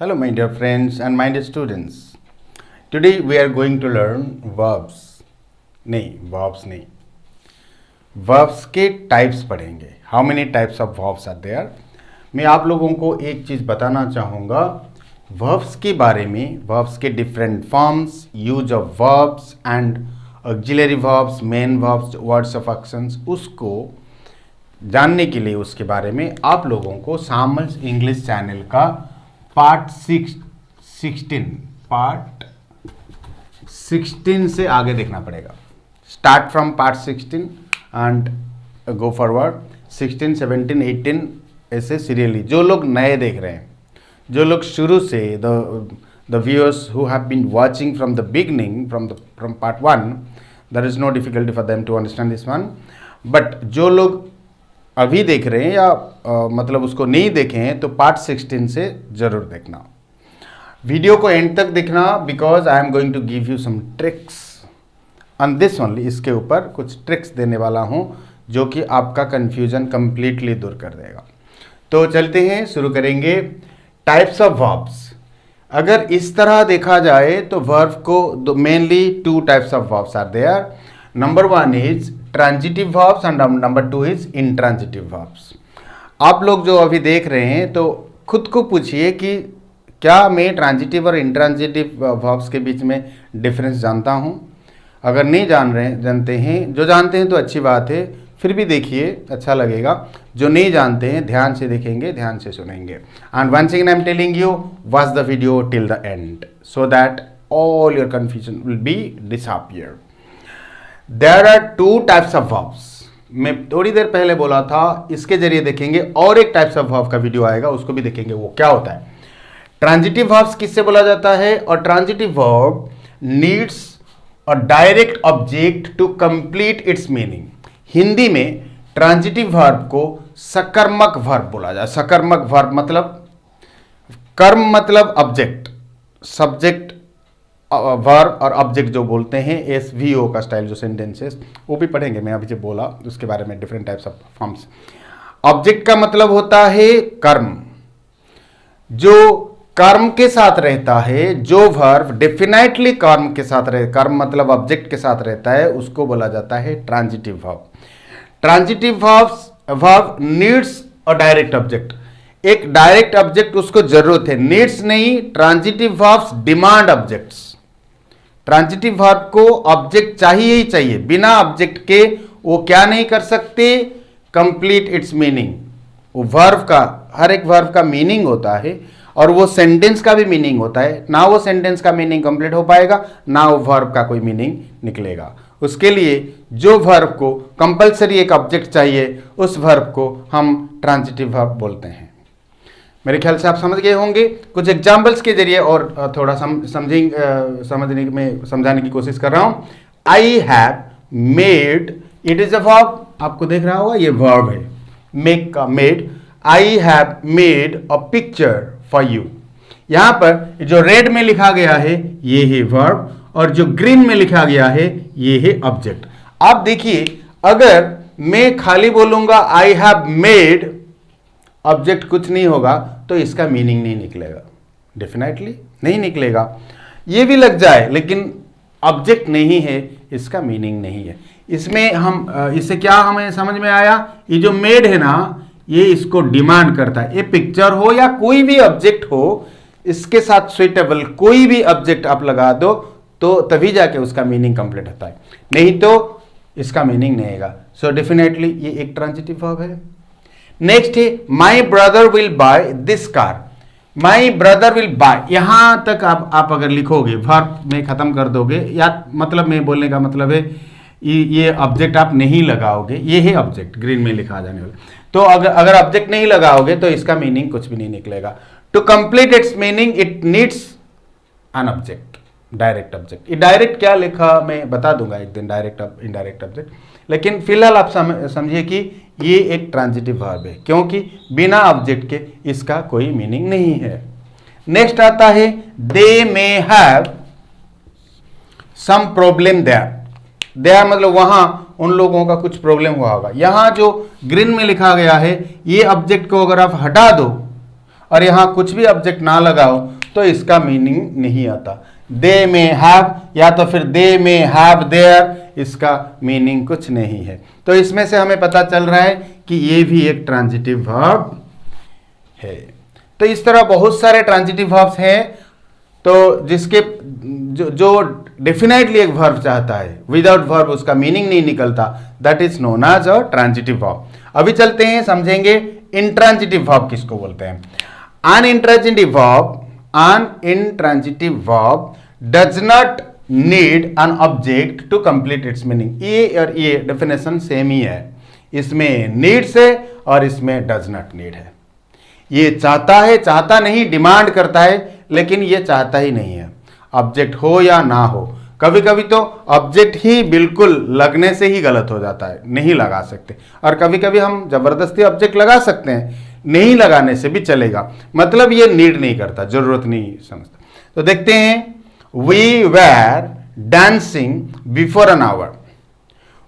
Hello my dear friends and my dear students. Today we are going to learn verbs. नहीं. Verbs के types पढ़ेंगे. How many types of verbs are there? मैं आप लोगों को एक चीज़ बताना चाहूँगा verbs के बारे में, verbs के different forms, use of verbs and auxiliary verbs, main verbs, words of actions, उसको जानने के लिए उसके बारे में आप लोगों को सामल्स इंग्लिश चैनल का पार्ट 16 से आगे देखना पड़ेगा. Start from part 16 and go forward 16, 17, 18 ऐसे सीरियली. जो लोग नए देख रहे हैं, जो लोग शुरू से the viewers who have been watching from the beginning from part 1, there is no difficulty for them to understand this one. But जो लोग अभी देख रहे हैं या मतलब उसको नहीं देखे हैं तो पार्ट 16 से ज़रूर देखना. वीडियो को एंड तक देखना because I am going to give you some tricks on this only. इसके ऊपर कुछ ट्रिक्स देने वाला हूं जो कि आपका कन्फ्यूजन कंप्लीटली दूर कर देगा. तो चलते हैं, शुरू करेंगे. Types of verbs. अगर इस तरह देखा जाए तो वर्ब को mainly 2 types of verbs are there. Number 1 is transitive verbs and number 2 is intransitive verbs. आप लोग जो अभी देख रहे हैं तो खुद को पूछिए कि क्या मैं ट्रांजिटिव और इंट्रांजिटिव वर्ब्स के बीच में डिफरेंस जानता हूं. अगर नहीं जानते हैं, जो जानते हैं तो अच्छी बात है, फिर भी देखिए, अच्छा लगेगा. जो नहीं जानते हैं ध्यान से देखेंगे, ध्यान से सुनेंगे. And once again I am telling you, watch the video till the end so that all your confusion will be disappear. There are 2 types of verbs. मैं थोड़ी देर पहले बोला था इसके जरिए देखेंगे. और एक टाइप्स ऑफ वर्ब का वीडियो आएगा, उसको भी देखेंगे वो क्या होता है. ट्रांजिटिव वर्ब्स किससे बोला जाता है, और transitive verb needs a direct object to complete its meaning. Hindi में ट्रांजिटिव वर्ब को सकर्मक वर्ब बोला जाए. सकर्मक वर्ब मतलब कर्म मतलब ऑब्जेक्ट, सब्जेक्ट वर्ब और ऑब्जेक्ट जो बोलते हैं, SVO का स्टाइल जो सेंटेंसेस वो भी पढ़ेंगे. मैं अभी जो बोला उसके बारे में different types of forms. Object का मतलब होता है कर्म. जो कर्म के साथ रहता है, जो वर्ब डेफिनेटली कर्म के साथ रहे, कर्म मतलब ऑब्जेक्ट के साथ रहता है, उसको बोला जाता है transitive verb. Transitive verb needs a direct object. एक डायरेक्ट ऑब्जेक्ट उसको जरूरत है, नीड्स नहीं. Transitive verbs demand objects. Transitive verb को ऑब्जेक्ट चाहिए ही चाहिए. बिना ऑब्जेक्ट के वो क्या नहीं कर सकते, कंप्लीट इट्स मीनिंग. वो वर्ब का, हर एक वर्ब का मीनिंग होता है और वो सेंटेंस का भी मीनिंग होता है. ना वो सेंटेंस का मीनिंग कंप्लीट हो पाएगा, ना वो वर्ब का कोई मीनिंग निकलेगा. उसके लिए जो वर्ब को कंपल्सरी एक ऑब्जेक्ट चाहिए, उस वर्ब को हम ट्रांजिटिव वर्ब बोलते हैं. मेरे ख्याल से आप समझ गए होंगे. कुछ एग्जाम्पल्स के जरिए और थोड़ा समझाने की कोशिश कर रहा हूं. I have made, it is a verb. आपको देख रहा होगा ये वर्ब है, मेक का made. I have made a picture for you. यहां पर जो रेड में लिखा गया है ये है वर्ब और जो ग्रीन में लिखा गया है ये है ऑब्जेक्ट. आप देखिए, अगर मैं खाली बोलूंगा आई हैव मेड, ऑब्जेक्ट कुछ नहीं होगा तो इसका मीनिंग नहीं निकलेगा, डेफिनेटली नहीं निकलेगा. ये भी लग जाए लेकिन ऑब्जेक्ट नहीं है, इसका मीनिंग नहीं है. इसमें हम इससे क्या हमें समझ में आया, ये जो मेड है ना, ये इसको डिमांड करता है. ये पिक्चर हो या कोई भी ऑब्जेक्ट हो, इसके साथ सुइटेबल कोई भी ऑब्जेक्ट आप लगा दो तो तभी जाके उसका मीनिंग कंप्लीट होता है, नहीं तो इसका मीनिंग नहीं आएगा. सो डेफिनेटली ये एक ट्रांजिटिव वर्ब है. नेक्स्ट है my brother will by this car. My brother will buy, यहां तक आप अगर लिखोगे, वर्ब में खत्म कर दोगे, या मतलब मैं बोलने का मतलब है ये ऑब्जेक्ट आप नहीं लगाओगे, ये है ऑब्जेक्ट ग्रीन में लिखा जाने वाला. तो अगर ऑब्जेक्ट नहीं लगाओगे तो इसका मीनिंग कुछ भी नहीं निकलेगा. To complete its meaning it needs an object, direct object. ये डायरेक्ट क्या लिखा मैं बता दूंगा एक दिन, डायरेक्ट इनडायरेक्ट ऑब्जेक्ट. लेकिन फिलहाल आप समझिए कि ये एक ट्रांजिटिव वर्ब है क्योंकि बिना ऑब्जेक्ट के इसका कोई मीनिंग नहीं है. नेक्स्ट आता है they may have some problem there. There मतलब वहां उन लोगों का कुछ प्रॉब्लम हुआ होगा. यहां जो ग्रीन में लिखा गया है, ये ऑब्जेक्ट को अगर आप हटा दो और यहाँ कुछ भी ऑब्जेक्ट ना लगाओ तो इसका मीनिंग नहीं आता। दे में हैव या तो फिर दे में हैव देयर, इसका मीनिंग कुछ नहीं है। तो इसमें से हमें पता चल रहा है कि ये भी एक ट्रांजिटिव वर्ब है। तो इस तरह बहुत सारे ट्रांजिटिव वर्ब्स हैं, तो जिसके जो डेफिनेटली एक वर्ब चाहता है, विदाउट वर्ब उसका मीनिंग नहीं निकलता, that is known as a transitive verb. अभी चलते हैं, समझेंगे इंट्रांजिटिव वर्ब किसको बोलते हैं। An intransitive verb does not need an object to complete its meaning. ये और ये डेफिनेशन सेम ही है, इसमें नीड्स है और इसमें डज नॉट नीड है। ये चाहता है, चाहता नहीं, डिमांड करता है, लेकिन ये चाहता ही नहीं है, ऑब्जेक्ट हो या ना हो। कभी कभी तो ऑब्जेक्ट ही बिल्कुल लगने से ही गलत हो जाता है, नहीं लगा सकते, और कभी कभी हम जबरदस्ती ऑब्जेक्ट लगा सकते हैं, नहीं लगाने से भी चलेगा, मतलब ये नीड नहीं करता, जरूरत नहीं समझता। तो देखते हैं, we were dancing before an hour.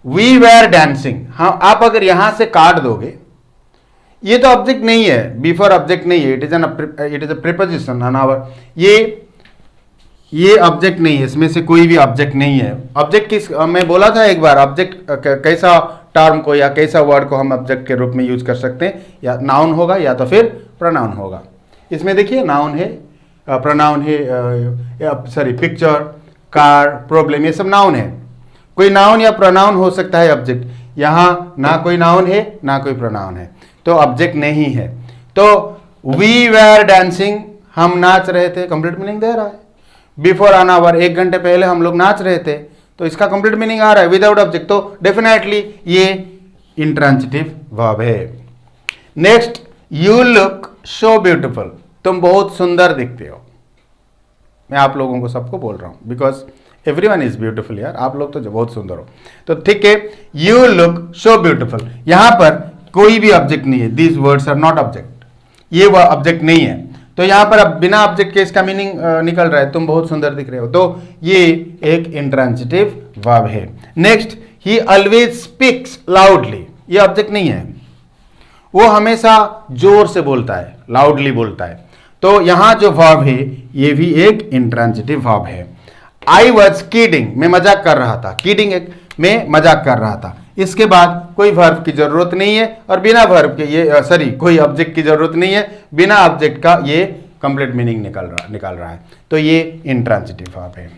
We were dancing, हाँ आप अगर यहां से काट दोगे, ये तो ऑब्जेक्ट नहीं है, बिफोर ऑब्जेक्ट नहीं है, it is a preposition an hour. ये ऑब्जेक्ट नहीं है, इसमें से कोई भी ऑब्जेक्ट नहीं है। ऑब्जेक्ट किस, मैं बोला था एक बार, ऑब्जेक्ट कैसा टर्म को या कैसा वर्ड को हम ऑब्जेक्ट के रूप में यूज कर सकते हैं, या नाउन होगा या तो फिर प्रोनाउन होगा। इसमें देखिए नाउन है, प्रोनाउन है, सॉरी पिक्चर, कार, प्रॉब्लम, ये सब नाउन है। कोई नाउन या प्रोनाउन हो सकता है ऑब्जेक्ट, यहाँ ना कोई नाउन है ना कोई प्रोनाउन है, तो ऑब्जेक्ट नहीं है। तो वी वेर डांसिंग, हम नाच रहे थे, कंप्लीट मीनिंग दे रहा है। बिफोर एन आवर, 1 घंटे पहले हम लोग नाच रहे थे, तो इसका कंप्लीट मीनिंग आ रहा है विदाउट ऑब्जेक्ट, तो डेफिनेटली ये इंट्रांजिटिव वर्ब है। Next, you look so beautiful, तुम बहुत सुंदर दिखते हो। मैं आप लोगों को सबको बोल रहा हूं, बिकॉज एवरीवन इज ब्यूटिफुल यार, आप लोग तो बहुत सुंदर हो। तो ठीक है, यू लुक सो ब्यूटिफुल, यहां पर कोई भी ऑब्जेक्ट नहीं है, these words are not object, ये वह ऑब्जेक्ट नहीं है, तो यहां पर अब बिना ऑब्जेक्ट के इसका मीनिंग निकल रहा है, तुम बहुत सुंदर दिख रहे हो, तो ये एक इंट्रांजिटिव वर्ब है। नेक्स्ट, ही ऑलवेज स्पीक्स लाउडली, ये ऑब्जेक्ट नहीं है, वो हमेशा जोर से बोलता है, लाउडली बोलता है, तो यहां जो वर्ब है ये भी एक इंट्रांजिटिव वर्ब है। आई वॉज किडिंग, मैं मजाक कर रहा था, किडिंग एक, मैं मजाक कर रहा था। इसके बाद कोई वर्ब की जरूरत नहीं है, और बिना वर्ब के ये सॉरी कोई ऑब्जेक्ट की जरूरत नहीं है, बिना ऑब्जेक्ट का ये कंप्लीट मीनिंग निकाल रहा है, तो ये इंट्रांजिटिव वर्ब है।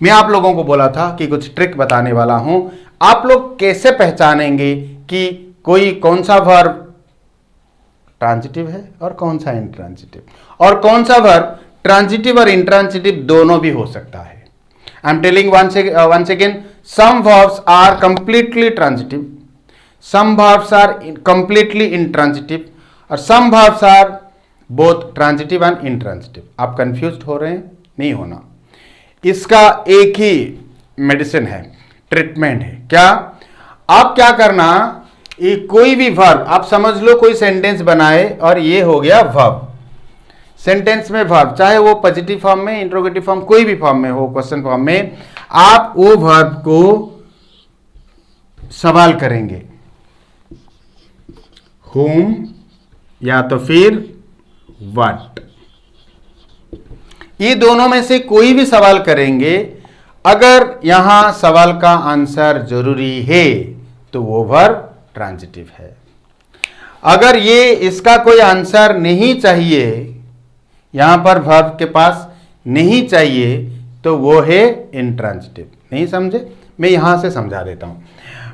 मैं आप लोगों को बोला था कि कुछ ट्रिक बताने वाला हूं, आप लोग कैसे पहचानेंगे कि कोई कौन सा वर्ब ट्रांजिटिव है और कौन सा इंट्रांजिटिव, और कौन सा वर्ब ट्रांजिटिव और इंट्रांजिटिव दोनों भी हो सकता है। आई am telling once again, some verbs are completely transitive, some verbs are completely intransitive, और some verbs are both transitive and intransitive। आप कंफ्यूज्ड हो रहे हैं, नहीं होना, इसका एक ही मेडिसिन है, ट्रीटमेंट है। क्या आप क्या करना, ये कोई भी वर्ब आप समझ लो, कोई सेंटेंस बनाए और ये हो गया वर्ब, सेंटेंस में वर्ब, चाहे वो पॉजिटिव फॉर्म में, इंट्रोगेटिव फॉर्म, कोई भी फॉर्म में हो, क्वेश्चन फॉर्म में, आप वो वर्ब को सवाल करेंगे, whom या तो फिर what, ये दोनों में से कोई भी सवाल करेंगे। अगर यहां सवाल का आंसर जरूरी है तो वो वर्ब ट्रांजिटिव है। अगर ये इसका कोई आंसर नहीं चाहिए, यहां पर वर्ब के पास नहीं चाहिए, तो वो है इंट्रांजिटिव। नहीं समझे, मैं यहां से समझा देता हूं।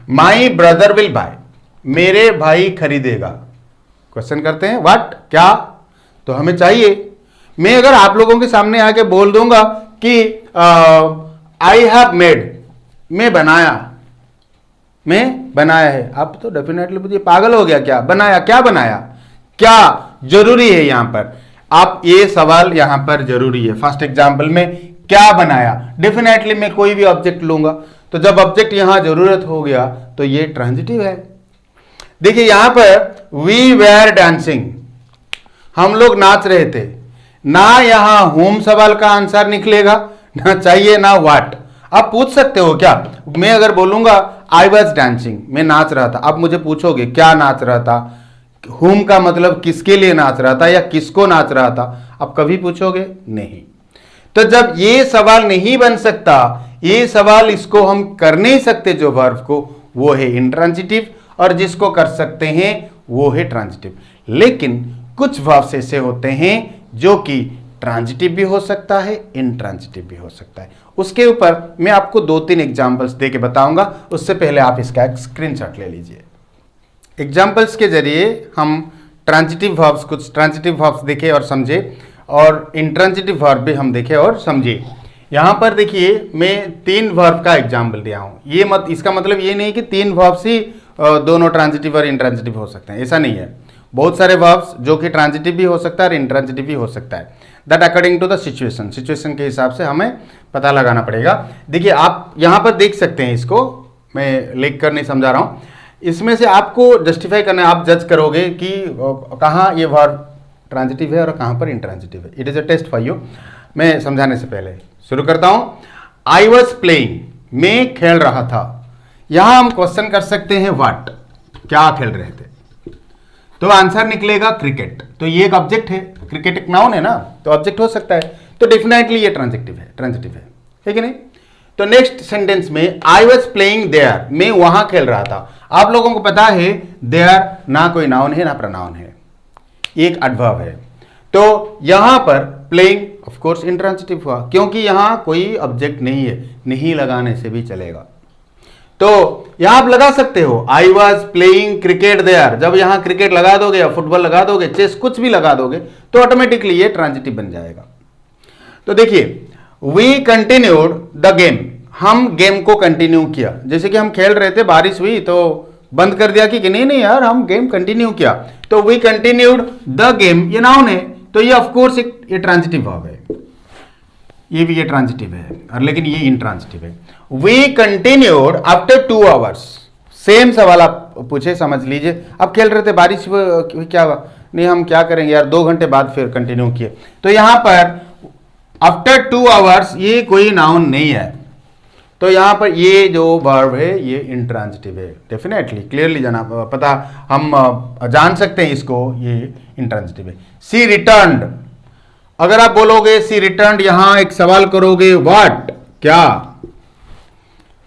माई ब्रदर विल बाय, मेरे भाई खरीदेगा, क्वेश्चन करते हैं व्हाट, क्या, तो हमें चाहिए। मैं अगर आप लोगों के सामने आके बोल दूंगा कि आई हैव मेड, मैं बनाया है, आप तो डेफिनेटली मुझे पागल हो गया, क्या बनाया, क्या बनाया, क्या जरूरी है यहां पर, आप ये सवाल यहां पर जरूरी है। फर्स्ट एग्जांपल में क्या बनाया, डेफिनेटली मैं कोई भी ऑब्जेक्ट लूंगा, तो जब ऑब्जेक्ट यहां जरूरत हो गया तो ये ट्रांजिटिव है। देखिए यहां पर वी वेर डांसिंग, हम लोग नाच रहे थे, ना यहां होम सवाल का आंसर निकलेगा, ना चाहिए ना व्हाट। आप पूछ सकते हो क्या, मैं अगर बोलूंगा आई वॉज डांसिंग, मैं नाच रहा था, आप मुझे पूछोगे क्या नाच रहा था, हुम का मतलब किसके लिए नाच रहा था या किसको नाच रहा था, आप कभी पूछोगे नहीं। तो जब ये सवाल नहीं बन सकता, ये सवाल इसको हम कर नहीं सकते जो वर्ब को, वो है इंट्रांजिटिव, और जिसको कर सकते हैं वो है ट्रांजिटिव। लेकिन कुछ वर्ब्स ऐसे होते हैं जो कि ट्रांजिटिव भी हो सकता है, इंट्रांजिटिव भी हो सकता है। उसके ऊपर मैं आपको 2-3 एग्जांपल्स देके बताऊंगा। उससे पहले आप इसका एक स्क्रीनशॉट ले लीजिए। एग्जाम्पल्स के जरिए हम ट्रांजिटिव वर्ब्स, कुछ ट्रांजिटिव वर्ब्स देखे और समझे, और इंट्रांजिटिव वर्ब भी हम देखे और समझे। यहाँ पर देखिए मैं 3 वर्ब का एग्जाम्पल दिया हूँ। ये इसका मतलब ये नहीं कि 3 वर्ब्स ही दोनों ट्रांजिटिव और इंट्रांजिटिव हो सकते हैं, ऐसा नहीं है। बहुत सारे वर्ब्स जो कि ट्रांजिटिव भी हो सकता है और इंट्रांजिटिव भी हो सकता है। That according to the situation के हिसाब से हमें पता लगाना पड़ेगा। देखिए आप यहाँ पर देख सकते हैं, इसको मैं लिख कर नहीं समझा रहा हूँ। इसमें से आपको जस्टिफाई करना, आप जज करोगे कि कहाँ ये वर्ब ट्रांजिटिव है और कहाँ पर इंट्रांजिटिव है। It is a test for you. मैं समझाने से पहले शुरू करता हूँ। आई वॉज प्लेइंग, मैं खेल रहा था। यहाँ हम क्वेश्चन कर सकते हैं व्हाट, क्या खेल रहे थे, तो आंसर निकलेगा क्रिकेट। तो ये एक ऑब्जेक्ट है, क्रिकेट एक नाउन है ना, तो ऑब्जेक्ट हो सकता है, तो डेफिनेटली ये ट्रांजिटिव है कि नहीं। तो नेक्स्ट सेंटेंस में आई वॉज प्लेइंग देयर, मैं वहां खेल रहा था। आप लोगों को पता है देयर ना कोई नाउन है ना प्रनाउन है, एक एडवर्ब है। तो यहां पर प्लेइंग ऑफ कोर्स इंट्रांजिटिव हुआ, क्योंकि यहां कोई ऑब्जेक्ट नहीं है, नहीं लगाने से भी चलेगा। तो यहां आप लगा सकते हो I was playing cricket there. जब यहां क्रिकेट लगा दोगे या फुटबॉल लगा दोगे, चेस कुछ भी लगा दोगे, तो ऑटोमेटिकली ये ट्रांजिटिव बन जाएगा। तो देखिए वी कंटिन्यूड द गेम, हम गेम को कंटिन्यू किया। जैसे कि हम खेल रहे थे, बारिश हुई तो बंद कर दिया कि नहीं यार हम गेम कंटिन्यू किया, तो वी कंटिन्यूड द गेम, ये नाउन है, तो ये ऑफ कोर्स ये ट्रांजिटिव वर्ब है, ये भी ये ट्रांजिटिव है, और लेकिन ये इंट्रांजिटिव है। We continued after 2 hours, same सवाल आप पूछे, समझ लीजिए आप खेल रहे थे, बारिश क्या हुआ, नहीं हम क्या करेंगे यार, 2 घंटे बाद फिर कंटिन्यू किए। तो यहां पर आफ्टर 2 आवर्स ये कोई नाउन नहीं है, तो यहां पर ये जो वर्ब है ये इंट्रांजिटिव है। डेफिनेटली क्लियरली जाना पता, हम जान सकते हैं इसको, ये इंट्रांजिटिव है। सी रिटर्न्ड, अगर आप बोलोगे सी रिटर्न्ड, यहां एक सवाल करोगे व्हाट, क्या,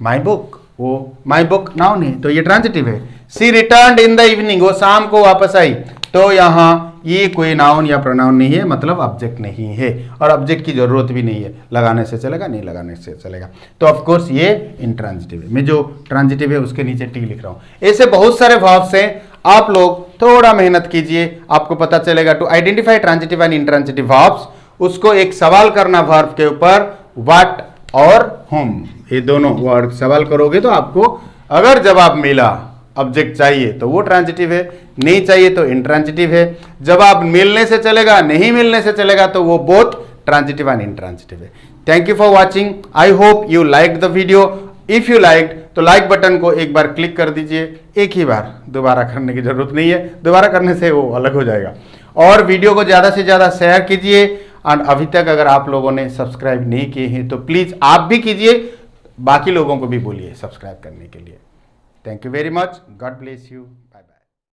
माई बुक, वो माई बुक नाउन है, तो ये ट्रांजिटिव है। सी रिटर्न्ड इन द इवनिंग, वो शाम को वापस आई, तो यहां ये कोई नाउन या प्रोनाउन नहीं है, मतलब ऑब्जेक्ट नहीं है, और ऑब्जेक्ट की जरूरत भी नहीं है, लगाने से चलेगा, नहीं लगाने से चलेगा, तो ऑफ कोर्स ये इंट्रांजिटिव है। मैं जो ट्रांजिटिव है उसके नीचे टी लिख रहा हूं। ऐसे बहुत सारे वर्ब्स हैं, आप लोग थोड़ा मेहनत कीजिए, आपको पता चलेगा। To identify transitive and intransitive verbs, उसको एक सवाल करना वर्ब के ऊपर, व्हाट और हुम, ये दोनों वर्ड सवाल करोगे तो आपको अगर जवाब मिला ऑब्जेक्ट चाहिए तो वो ट्रांजिटिव है, नहीं चाहिए तो इंट्रांजिटिव है। जवाब मिलने से चलेगा, नहीं मिलने से चलेगा, तो वो बोथ ट्रांजिटिव एंड इंट्रांजिटिव है। Thank you for watching, I hope you like the video. If you like तो लाइक बटन को एक बार क्लिक कर दीजिए, एक ही बार, दोबारा करने की जरूरत नहीं है, दोबारा करने से वो अलग हो जाएगा। और वीडियो को ज़्यादा से ज़्यादा शेयर कीजिए, और अभी तक अगर आप लोगों ने सब्सक्राइब नहीं किए हैं तो प्लीज़ आप भी कीजिए, बाकी लोगों को भी बोलिए सब्सक्राइब करने के लिए। Thank you very much. God bless you.